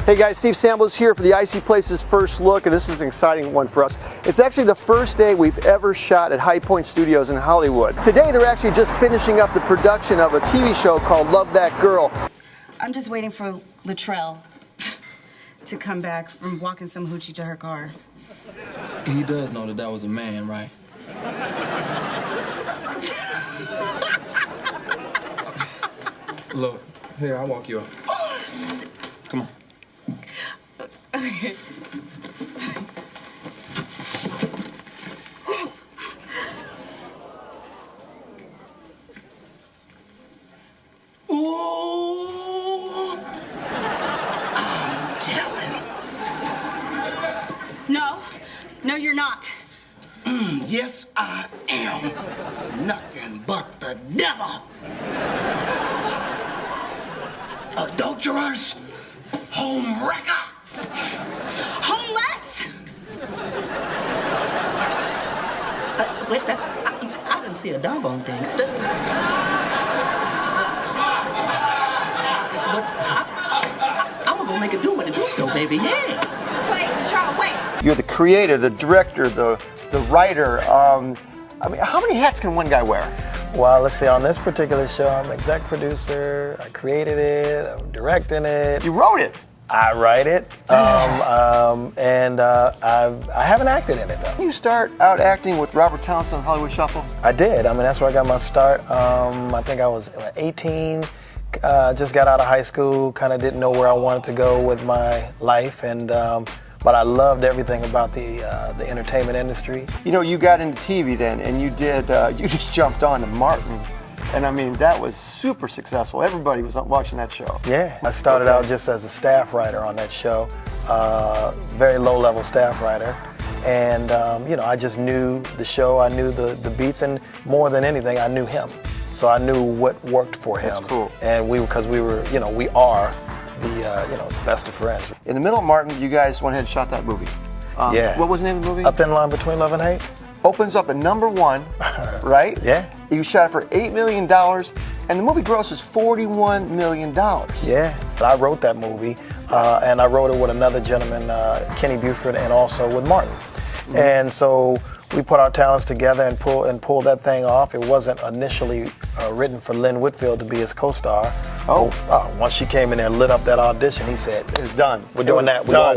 Hey guys, Steve Samblos here for the Icy Places First Look, and this is an exciting one for us. It's actually the first day we've ever shot at High Point Studios in Hollywood. Today they're actually just finishing up the production of a TV show called Love That Girl. I'm just waiting for Latrell to come back from walking some hoochie to her car. He does know that that was a man, right? Look, here, I'll walk you up. Come on. Okay. Ooh, I'm telling. No, you're not. Yes, I am. Nothing but the devil. Adulterers, home wrecker. Homeless? Wait, I didn't see a doggone thing. But I'm gonna go make it do what it do, though, baby, yeah. Wait, Latrell, wait. You're the creator, the director, the writer. I mean, how many hats can one guy wear? Well, let's see, on this particular show, I'm exec producer, I created it, I'm directing it. You wrote it. I write it, and I haven't acted in it, though. You start out acting with Robert Townsend on Hollywood Shuffle? I did. I mean, that's where I got my start. I think I was 18, just got out of high school, kind of didn't know where I wanted to go with my life, and but I loved everything about the entertainment industry. You know, you got into TV then, and you did, you just jumped on to Martin. And I mean, that was super successful. Everybody was watching that show. Yeah, I started out just as a staff writer on that show, very low-level staff writer. And, you know, I just knew the show, I knew the beats, and more than anything, I knew him. So I knew what worked for him. That's cool. And because we were, you know, we are the, you know, best of friends. In the middle of Martin, you guys went ahead and shot that movie. Yeah. What was the name of the movie? A Thin Line Between Love and Hate. Opens up at #1, right? Yeah. You shot it for $8 million, and the movie grosses $41 million. Yeah, I wrote that movie, and I wrote it with another gentleman, Kenny Buford, and also with Martin. Mm-hmm. And so we put our talents together and pulled that thing off. It wasn't initially written for Lynn Whitfield to be his co-star. Once she came in there and lit up that audition, he said, "It's done. We're doing that. We're doing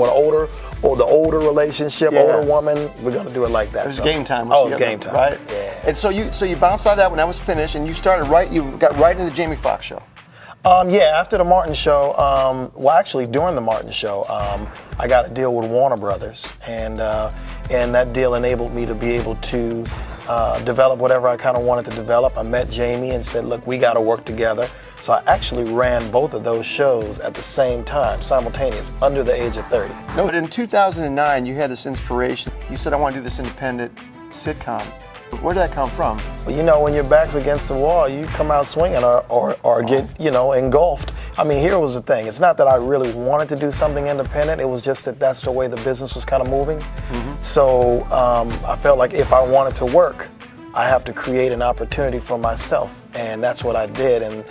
with the older relationship, older woman. We're going to do it like that." It was game time. Oh, it was game time, right? Yeah. And so you bounced out of that when that was finished, and you started you got right into the Jamie Foxx show. Yeah, after the Martin show, well, actually during the Martin show, I got a deal with Warner Brothers, and that deal enabled me to be able to develop whatever I kind of wanted to develop. I met Jamie and said, look, we got to work together. So I actually ran both of those shows at the same time, simultaneous, under the age of 30. No, but in 2009, you had this inspiration. You said, I want to do this independent sitcom. Where did that come from? Well, you know, when your back's against the wall, you come out swinging or get, you know, engulfed. I mean, here was the thing. It's not that I really wanted to do something independent. It was just that that's the way the business was kind of moving. Mm-hmm. So I felt like if I wanted to work, I have to create an opportunity for myself. And that's what I did. And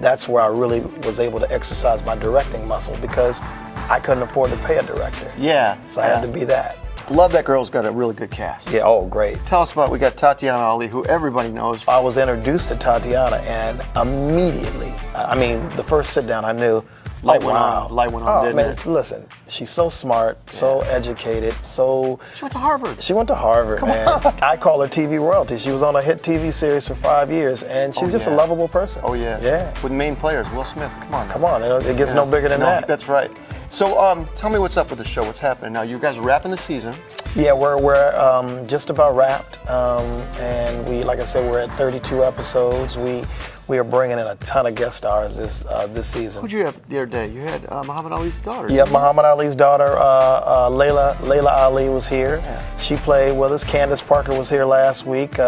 that's where I really was able to exercise my directing muscle because I couldn't afford to pay a director. Yeah. So I had to be that. Love That Girl's got a really good cast. Yeah, oh, great. Tell us about, we got Tatiana Ali, who everybody knows. I was introduced to Tatiana, and immediately, I mean, the first sit down I knew, Light went on, didn't it? Listen, she's so smart, so educated, so... She went to Harvard. She went to Harvard, man. I call her TV royalty. She was on a hit TV series for 5 years, and she's just a lovable person. Oh, yeah. Yeah. With main players, Will Smith, come on. Come on, it gets no bigger than that. That's right. So tell me what's up with the show, what's happening now. You guys are wrapping the season. Yeah, we're just about wrapped, and we, like I said, we're at 32 episodes. We are bringing in a ton of guest stars this season. Who'd you have the other day? You had Muhammad Ali's daughter. Yeah, Muhammad Ali's daughter, Layla Ali was here. Yeah. She played with us. Candace Parker was here last week.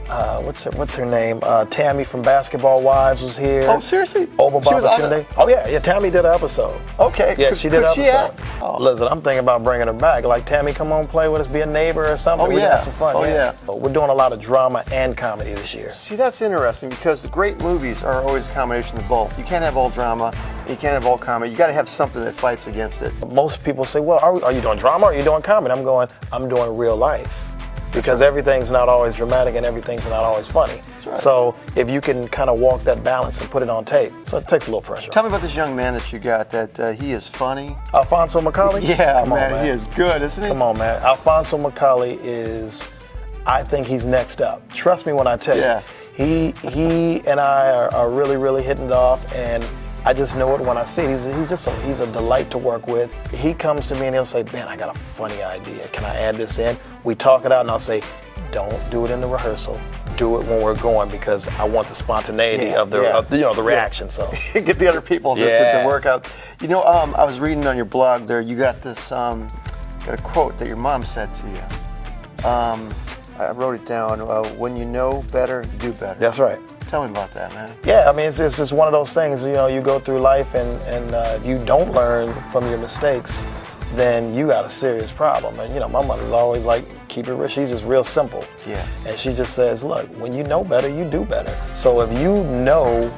What's her name? Tammy from Basketball Wives was here. Oh, seriously? Oba Babatunde. Oh yeah, Tammy did an episode. Okay. Yeah, she did an episode. Listen, I'm thinking about bringing her back. Like, Tammy, come on, play with us, be a neighbor or something. We have some fun. But we're doing a lot of drama and comedy this year. See, that's interesting because great movies are always a combination of both. You can't have all drama You can't have all comedy. You got to have something that fights against it. Most people say, well, are you doing drama or are you doing comedy? I'm doing real life. Because everything's not always dramatic and everything's not always funny. Right. So if you can kind of walk that balance and put it on tape, so it takes a little pressure. Tell me about this young man that you got, that he is funny. Alphonso McAuley? Yeah, man, he is good, isn't he? Come on, man. Alphonso McAuley is, I think he's next up. Trust me when I tell you. He and I are really, really hitting it off, and I just know it when I see it. He's a delight to work with. He comes to me and he'll say, "Man, I got a funny idea. Can I add this in?" We talk it out and I'll say, "Don't do it in the rehearsal. Do it when we're going because I want the spontaneity of the reaction." So get the other people to work out. You know, I was reading on your blog there. You got this got a quote that your mom said to you. I wrote it down. When you know better, you do better. That's right. Tell me about that, man. Yeah, I mean, it's just one of those things, you go through life and you don't learn from your mistakes, then you got a serious problem. And, my mother's always like, keep it real. She's just real simple. Yeah. And she just says, look, when you know better, you do better. So if you know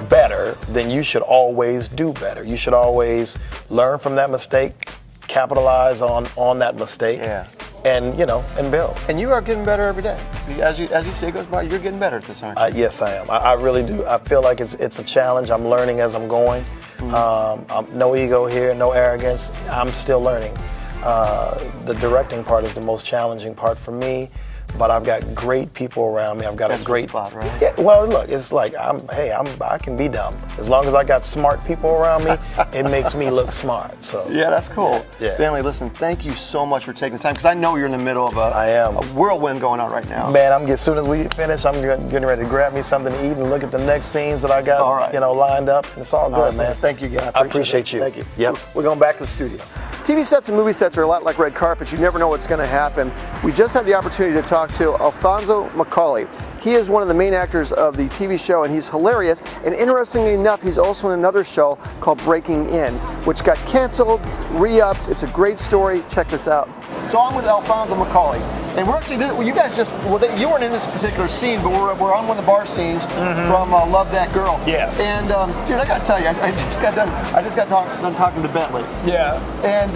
better, then you should always do better. You should always learn from that mistake, capitalize on that mistake. Yeah. And and build. And you are getting better every day. As each day goes by, you're getting better at this, aren't you? Yes, I am. I really do. I feel like it's a challenge. I'm learning as I'm going. Mm-hmm. No ego here, no arrogance. I'm still learning. The directing part is the most challenging part for me. But I've got great people around me. I've got That's a great spot, right? Yeah. Well, look, it's like I can be dumb as long as I got smart people around me. It makes me look smart. So yeah, that's cool. Yeah. Bentley, listen, thank you so much for taking the time because I know you're in the middle of a whirlwind going on right now. Man, as soon as we finish, I'm getting ready to grab me something to eat and look at the next scenes that I got, lined up. And it's all good, man. Thank you again. I appreciate you. Thank you. Yep. We're going back to the studio. TV sets and movie sets are a lot like red carpets. You never know what's going to happen. We just had the opportunity to talk to Alphonso McAuley. He is one of the main actors of the TV show, and he's hilarious. And interestingly enough, he's also in another show called Breaking In, which got canceled, re-upped. It's a great story. Check this out. So I'm with Alphonso McAuley, and we're actually, you guys you weren't in this particular scene, but we're on one of the bar scenes from Love That Girl. Yes. And dude, I got to tell you, I just got done talking to Bentley. Yeah. And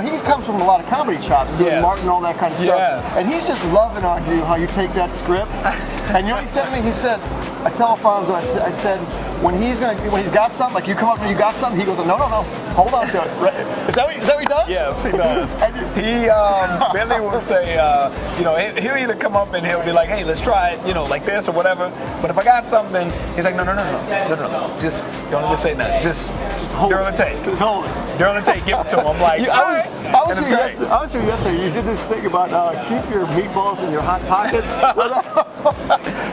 he comes from a lot of comedy chops, doing Martin, all that kind of stuff. Yes. And he's just loving on you, how you take that script. And you know what he said to me? He says, I tell Alphonso, I said, when he's got something, like you come up and you got something, he goes, no, hold on to it. Right? Is that what he does? Yes, he does. Bentley will say, he'll either come up and he'll be like, hey, let's try it, like this or whatever. But if I got something, he's like, no. Just don't even say nothing. Just hold it. During the take. Just hold it. During the take, give it to him. I'm like, I was here yesterday. You did this thing about keep your meatballs in your hot pockets.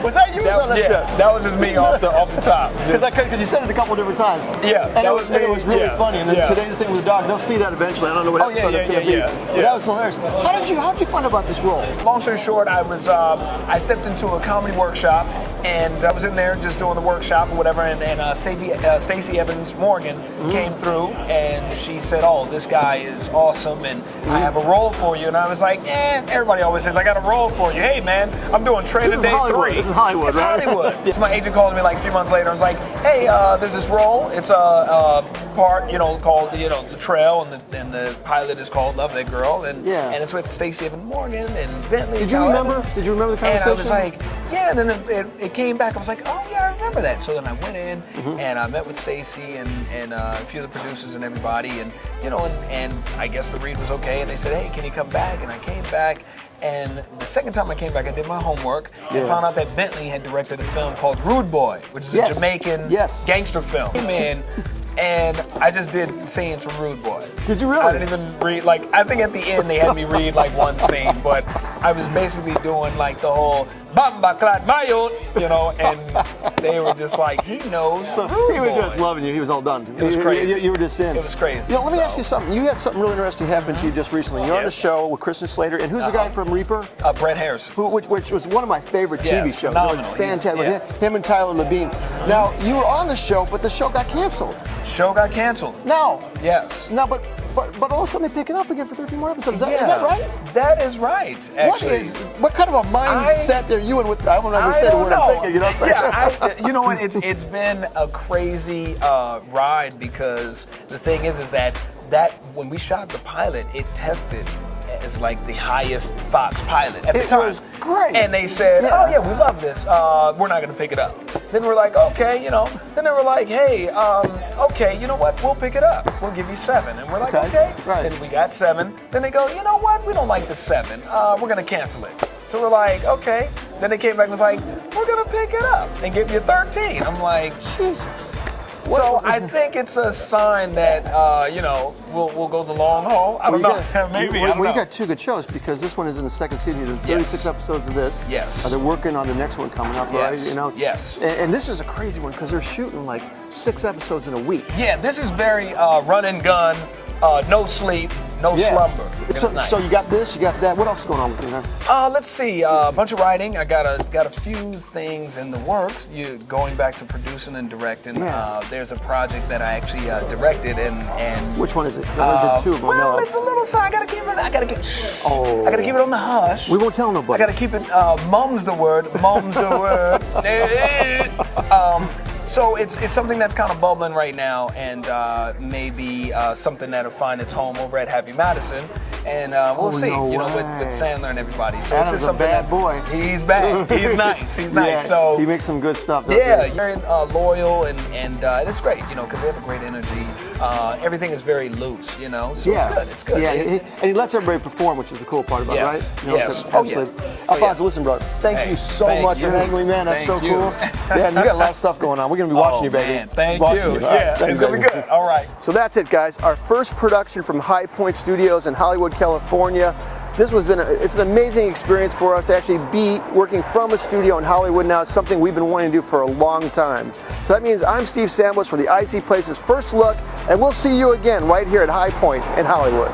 Was that you? That was just me off the top. Because you said it a couple of different times. Yeah, and it was really funny. And then today the thing with the dog, they'll see that eventually. I don't know what episode it's going to be. But that was hilarious. How did you find out about this role? Long story short, I stepped into a comedy workshop, and I was in there just doing the workshop or whatever, and Stacey Evans Morgan came through, and she said, "Oh, this guy is awesome, and I have a role for you." And I was like, everybody always says, "I got a role for you." Hey, man, I'm doing Training Day 3. This is Hollywood, right? Hollywood. So my agent called me like a few months later and was like, "Hey, there's this role. It's a part, called the Trail, and the pilot is called Love That Girl, and it's with Stacey Evans Morgan and Bentley." Did you remember the conversation? And I was like, yeah. And then it came back. I was like, oh yeah, I remember that. So then I went in and I met with Stacey and a few of the producers and everybody, and and I guess the read was okay. And they said, hey, can you come back? And I came back. And the second time I came back, I did my homework and found out that Bentley had directed a film called Rude Boy, which is a Jamaican gangster film. And I just did scenes from Rude Boy. Did you really? I didn't even read, I think at the end they had me read one scene, but I was basically doing the whole Bamba Clad Mayot, and they were just like, he knows. So Rude he was Boy. just loving you. He was all done. It was crazy. You were just in. It was crazy. Let me ask you something. You had something really interesting happen to you just recently. You're on the show with Kristen Slater, and who's the guy from Reaper? Brett Harrison. Which was one of my favorite TV shows. Phenomenal. It was fantastic. Him and Tyler Labine. Now, you were on the show, but the show got canceled. Show got canceled. No. Yes. No, but But all of a sudden they pick it up again for 13 more episodes. Is that right? That is right, actually. What kind of a mindset are you in with? I don't understand what I'm thinking, you know what I'm saying? Yeah, you know what, it's been a crazy ride, because the thing is that when we shot the pilot, it tested as like the highest Fox pilot at the time. It was great. And they said, oh yeah, we love this. We're not going to pick it up. Then we're like, okay, you know. Then they were like, hey, okay, you know what? We'll pick it up. We'll give you 7. And we're like, okay. Right. Then we got 7. Then they go, you know what? We don't like the 7. We're going to cancel it. So we're like, okay. Then they came back and was like, we're going to pick it up and give you 13. I'm like, Jesus. So I think it's a sign that you know, we'll go the long haul. I don't know. Maybe. I don't know. You got 2 good shows, because this one is in the 2nd season. There's 36 episodes of this. Yes. They're working on the next one coming up, right? You know. Yes. And this is a crazy one, because they're shooting like 6 episodes in a week. Yeah. This is very run and gun. No sleep, no slumber. So you got this, you got that. What else is going on with you, man? Let's see. A bunch of writing. I got a few things in the works. Going back to producing and directing. Yeah. There's a project that I actually directed and. Which one is it? 'Cause I did 2 of them. Well, it's a little. So I gotta keep it. I gotta keep it on the hush. We won't tell nobody. I gotta keep it. Mum's the word. Mum's the word. So it's something that's kind of bubbling right now, and maybe something that'll find its home over at Happy Madison, and we'll see. No you know, way. with Sandler and everybody. So Adam's it's just a something bad that, boy. He's bad. He's nice. He's nice. Yeah, So he makes some good stuff. Doesn't yeah, he? very loyal, and it's great. You know, because they have a great energy. Everything is very loose. You know, so it's good. It's good. Yeah, and he lets everybody perform, which is the cool part about it, Yes. right? You know, Yes. so Oh, absolutely. yeah. Alphonso, listen, brother. Thank you so much for hanging with me, man. That's Thank so you. cool. Yeah, and you got a lot of stuff going on. We're gonna be watching you, baby. Man, thank Watching you. All right, Yeah, thanks, it's gonna be baby. good. All right. So that's it, guys. Our first production from High Point Studios in Hollywood, California. This has been it's an amazing experience for us to actually be working from a studio in Hollywood now. It's something we've been wanting to do for a long time. So that means I'm Steve Sambos for the Icy Places First Look, and we'll see you again right here at High Point in Hollywood.